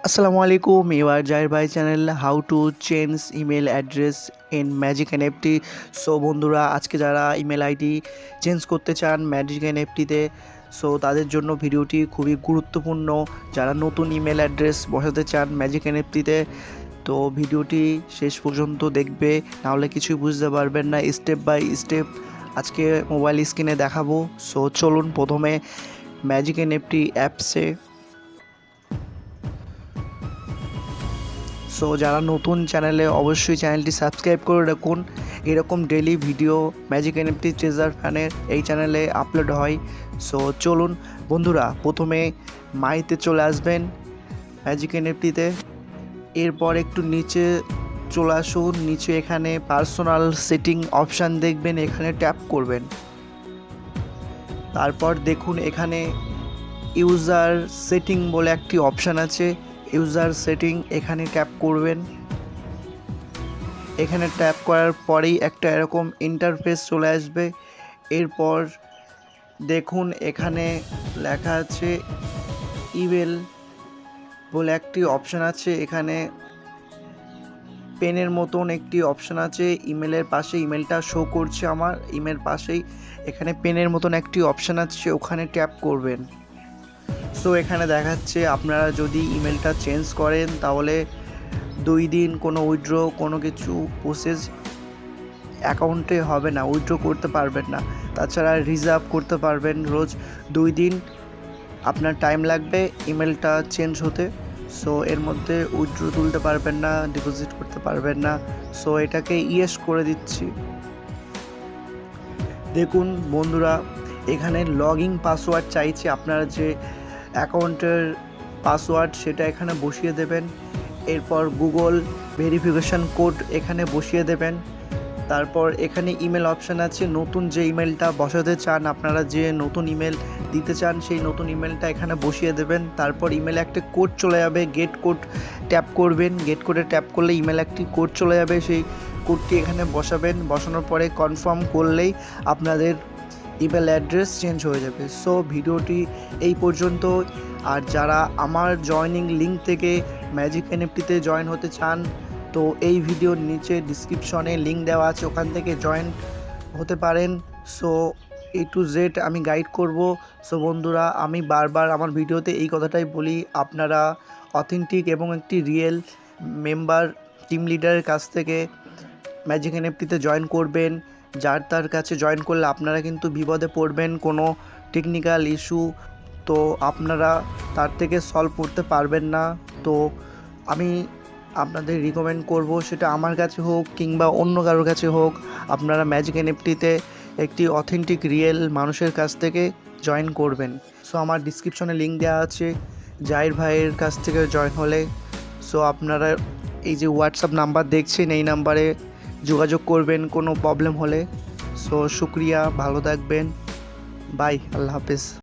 আসসালামু আলাইকুম, ইউ আর জাহির ভাই channel how to change email address in magic NFT. So বন্ধুরা, আজকে যারা ইমেল আইডি চেঞ্জ করতে চান ম্যাজিক এনএফটিতে, সো তাদের জন্য ভিডিওটি খুবই গুরুত্বপূর্ণ। যারা নতুন ইমেল অ্যাড্রেস বসাতে চান ম্যাজিক এনএফটিতে, তো ভিডিওটি শেষ পর্যন্ত দেখবে, নাহলে কিছুই বুঝতে পারবেন না। স্টেপ বাই স্টেপ আজকে মোবাইল স্ক্রিনে দেখাবো। সো চলুন প্রথমে ম্যাজিক এনএফটি অ্যাপসে। সো যারা নতুন চ্যানেলে, অবশ্যই চ্যানেলটি সাবস্ক্রাইব করে রাখুন। এরকম daily video magic NFT treasure ফানের এই চ্যানেলে আপলোড হয়। সো চলুন বন্ধুরা, প্রথমে মাইতে চলে আসবেন ম্যাজিক এনএফটিতে। এরপর একটু নিচে চলে আসুন, নিচে এখানে পার্সোনাল সেটিং অপশান দেখবেন, এখানে ট্যাপ করবেন। তারপর দেখুন এখানে ইউজার সেটিং বলে একটি অপশান আছে, ইউজার সেটিং এখানে ট্যাপ করবেন। এখানে ট্যাপ করার পরেই একটা এরকম ইন্টারফেস চলে আসবে। এরপর দেখুন এখানে লেখা আছে ইমেল বলে একটি অপশান আছে, এখানে পেনের মতন একটি অপশান আছে ইমেলের পাশে, ইমেলটা শো করছে আমার ইমেল পাশেই, এখানে পেনের মতন একটি অপশান আছে, ওখানে ট্যাপ করবেন। সো এখানে দেখাচ্ছে আপনারা যদি ইমেলটা চেঞ্জ করেন তাহলে 2 দিন কোনো উইথড্র কোনো কিছু প্রসেস অ্যাকাউন্টে হবে না, উইথড্র করতে পারবেন না। তাছাড়া রিজার্ভ করতে পারবেন রোজ 2 দিন আপনার টাইম লাগবে ইমেলটা চেঞ্জ হতে। সো এর মধ্যে উইথড্র তুলতে পারবেন না, ডিপোজিট করতে পারবেন না। সো এটাকে ইয়েস করে দিচ্ছি। দেখুন বন্ধুরা, এখানে লগইন পাসওয়ার্ড চাইছে, আপনারা যে অ্যাকাউন্টের পাসওয়ার্ড সেটা এখানে বসিয়ে দেবেন। এরপর গুগল ভেরিফিকেশান কোড এখানে বসিয়ে দেবেন। তারপর এখানে ইমেল অপশান আছে, নতুন যে ইমেলটা বসাতে চান, আপনারা যে নতুন ইমেল দিতে চান সেই নতুন ইমেলটা এখানে বসিয়ে দেবেন। তারপর ইমেলে একটা কোড চলে যাবে, গেট কোড ট্যাপ করবেন। গেট কোডে ট্যাপ করলে ইমেল একটি কোড চলে যাবে, সেই কোডটি এখানে বসাবেন। বসানোর পরে কনফার্ম করলেই আপনাদের ইমেল অ্যাড্রেস চেঞ্জ হয়ে যাবে। সো ভিডিওটি এই পর্যন্ত। আর যারা আমার জয়নিং লিঙ্ক থেকে ম্যাজিক এনএফটিতে জয়েন হতে চান, তো এই ভিডিওর নিচে ডিসক্রিপশনে লিঙ্ক দেওয়া আছে, ওখান থেকে জয়েন হতে পারেন। সো A to Z আমি গাইড করব। সো বন্ধুরা, আমি বারবার আমার ভিডিওতে এই কথাটাই বলি, আপনারা অথেন্টিক এবং একটি রিয়েল মেম্বার টিম লিডারের কাছ থেকে ম্যাজিক এনএফটিতে জয়েন করবেন। যার তার কাছে জয়েন করলে আপনারা কিন্তু বিপদে পড়বেন, কোনো টেকনিক্যাল ইস্যু তো আপনারা তার থেকে সলভ করতে পারবেন না। তো আমি আপনাদের রিকমেন্ড করব, সেটা আমার কাছে হোক কিংবা অন্য কারোর কাছে হোক, আপনারা ম্যাজিক এনএফটিতে একটি অথেন্টিক রিয়েল মানুষের কাছ থেকে জয়েন করবেন। সো আমার ডিসক্রিপশনে লিঙ্ক দেওয়া আছে জাহির ভাইয়ের কাছ থেকে জয়েন হলে। সো আপনারা এই যে হোয়াটসঅ্যাপ নাম্বার দেখছেন, এই নাম্বারে যোগাযোগ করবেন কোনো প্রবলেম হলে। সো শুক্রিয়া, ভালো থাকবেন, বাই, আল্লাহ হাফেজ।